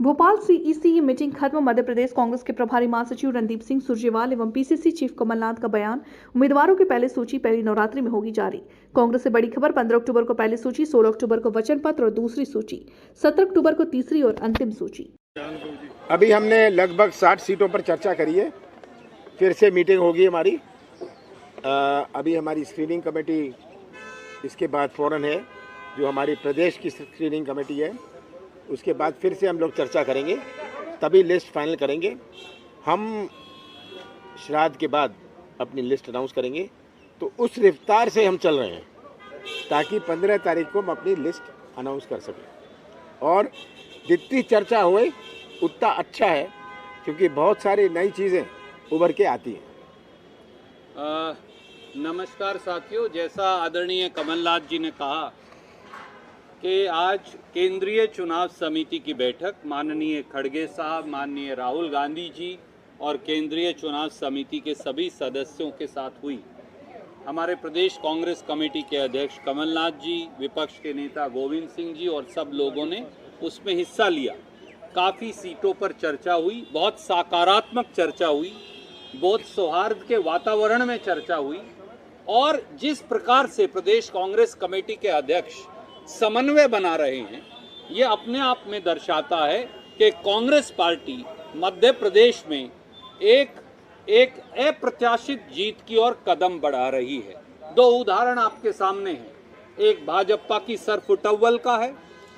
Bhopal CEC meeting खत्म। मध्य प्रदेश कांग्रेस के प्रभारी महासचिव रणदीप सिंह सुरजेवाला एवं पीसीसी चीफ कमलनाथ का बयान। उम्मीदवारों की पहली सूची पहली नवरात्रि में होगी जारी। कांग्रेस से बड़ी खबर, 15 अक्टूबर को पहली सूची, 16 अक्टूबर को वचन पत्र और दूसरी सूची, 17 अक्टूबर को तीसरी और अंतिम सूची। अभी हमने लगभग 60 सीटों पर चर्चा करी है। फिर से मीटिंग होगी हमारी। अभी हमारी स्क्रीनिंग कमेटी इसके बाद फौरन है, जो हमारी प्रदेश की स्क्रीनिंग कमेटी है, उसके बाद फिर से हम लोग चर्चा करेंगे, तभी लिस्ट फाइनल करेंगे। हम श्राद्ध के बाद अपनी लिस्ट अनाउंस करेंगे। तो उस रफ्तार से हम चल रहे हैं ताकि 15 तारीख को हम अपनी लिस्ट अनाउंस कर सकें। और जितनी चर्चा हुए उतना अच्छा है, क्योंकि बहुत सारी नई चीज़ें उभर के आती हैं। नमस्कार साथियों, जैसा आदरणीय कमलनाथ जी ने कहा कि आज केंद्रीय चुनाव समिति की बैठक माननीय खड़गे साहब, माननीय राहुल गांधी जी और केंद्रीय चुनाव समिति के सभी सदस्यों के साथ हुई। हमारे प्रदेश कांग्रेस कमेटी के अध्यक्ष कमलनाथ जी, विपक्ष के नेता गोविंद सिंह जी और सब लोगों ने उसमें हिस्सा लिया। काफ़ी सीटों पर चर्चा हुई, बहुत सकारात्मक चर्चा हुई, बहुत सौहार्द के वातावरण में चर्चा हुई। और जिस प्रकार से प्रदेश कांग्रेस कमेटी के अध्यक्ष समन्वय बना रहे हैं, ये अपने आप में दर्शाता है कि कांग्रेस पार्टी मध्य प्रदेश में एक अप्रत्याशित जीत की ओर कदम बढ़ा रही है। दो उदाहरण आपके सामने हैं, एक भाजपा की सरफुटव्वल का है,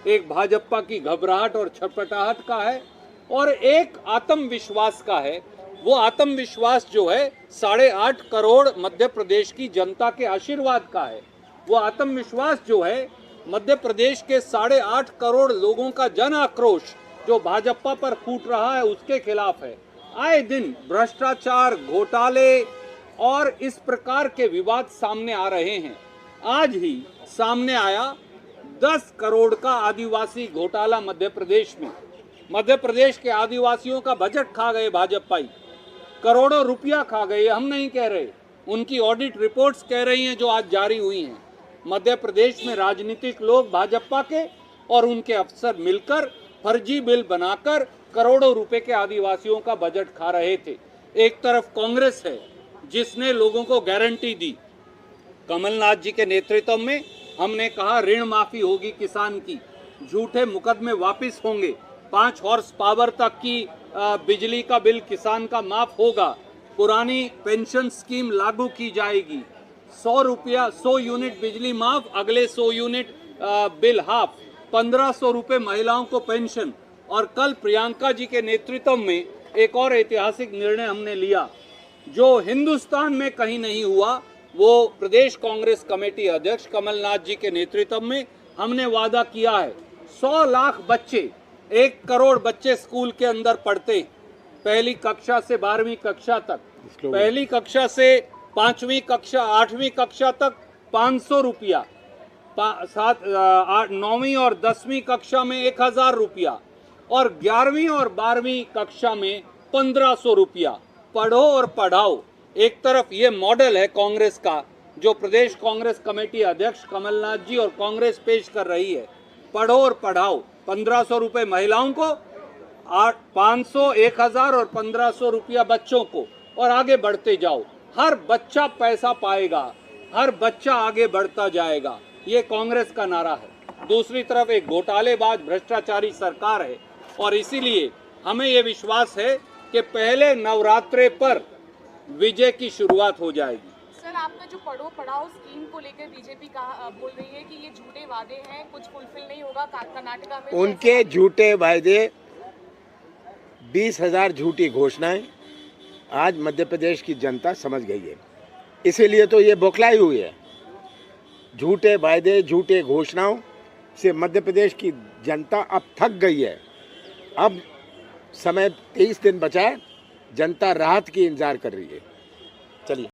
एक भाजपा की घबराहट और छटपटाहट का है, और एक आत्मविश्वास का है। वो आत्मविश्वास जो है 8.5 करोड़ मध्य प्रदेश की जनता के आशीर्वाद का है। वो आत्मविश्वास जो है मध्य प्रदेश के 8.5 करोड़ लोगों का जन आक्रोश जो भाजपा पर फूट रहा है, उसके खिलाफ है। आए दिन भ्रष्टाचार, घोटाले और इस प्रकार के विवाद सामने आ रहे हैं। आज ही सामने आया 10 करोड़ का आदिवासी घोटाला मध्य प्रदेश में। मध्य प्रदेश के आदिवासियों का बजट खा गए भाजपाई, करोड़ों रुपया खा गए। हम नहीं कह रहे, उनकी ऑडिट रिपोर्ट्स कह रही हैं जो आज जारी हुई हैं। मध्य प्रदेश में राजनीतिक लोग भाजपा के और उनके अफसर मिलकर फर्जी बिल बनाकर करोड़ों रुपए के आदिवासियों का बजट खा रहे थे। एक तरफ कांग्रेस है जिसने लोगों को गारंटी दी। कमलनाथ जी के नेतृत्व में हमने कहा ऋण माफी होगी किसान की, झूठे मुकदमे वापस होंगे, 5 हॉर्स पावर तक की बिजली का बिल किसान का माफ होगा, पुरानी पेंशन स्कीम लागू की जाएगी, 100 यूनिट बिजली माफ, अगले 100 यूनिट बिल हाफ, 1500 रुपये महिलाओं को पेंशन। और कल प्रियंका जी के नेतृत्व में एक और ऐतिहासिक निर्णय हमने लिया जो हिंदुस्तान में कहीं नहीं हुआ। वो प्रदेश कांग्रेस कमेटी अध्यक्ष कमलनाथ जी के नेतृत्व में हमने वादा किया है। 100 लाख बच्चे, 1 करोड़ बच्चे स्कूल के अंदर पढ़ते, पहली कक्षा से 12वीं कक्षा तक, पहली कक्षा से 5वीं कक्षा 8वीं कक्षा तक 500 रुपया, 9वीं और 10वीं कक्षा में 1000 रुपया, और 11वीं और 12वीं कक्षा में 1500 रुपया। पढ़ो और पढ़ाओ। एक तरफ ये मॉडल है कांग्रेस का जो प्रदेश कांग्रेस कमेटी अध्यक्ष कमलनाथ जी और कांग्रेस पेश कर रही है। पढ़ो और पढ़ाओ, 1500 रुपये महिलाओं को, 500, 1000 और 1500 रुपया बच्चों को, और आगे बढ़ते जाओ। हर बच्चा पैसा पाएगा, हर बच्चा आगे बढ़ता जाएगा, ये कांग्रेस का नारा है। दूसरी तरफ एक घोटालेबाज भ्रष्टाचारी सरकार है, और इसीलिए हमें ये विश्वास है कि पहले नवरात्रे पर विजय की शुरुआत हो जाएगी। सर, आपका जो पढ़ो पढ़ाओ स्कीम को लेकर बीजेपी बोल रही है कि ये झूठे वादे हैं, कुछ फुलफिल नहीं होगा। कर्नाटका में उनके झूठे वादे, 20,000 झूठी घोषणाएं आज मध्य प्रदेश की जनता समझ गई है। इसीलिए तो ये बौखलाई हुई है। झूठे वादे, झूठे घोषणाओं से मध्य प्रदेश की जनता अब थक गई है। अब समय 23 दिन बचा है, जनता राहत की इंतजार कर रही है। चलिए।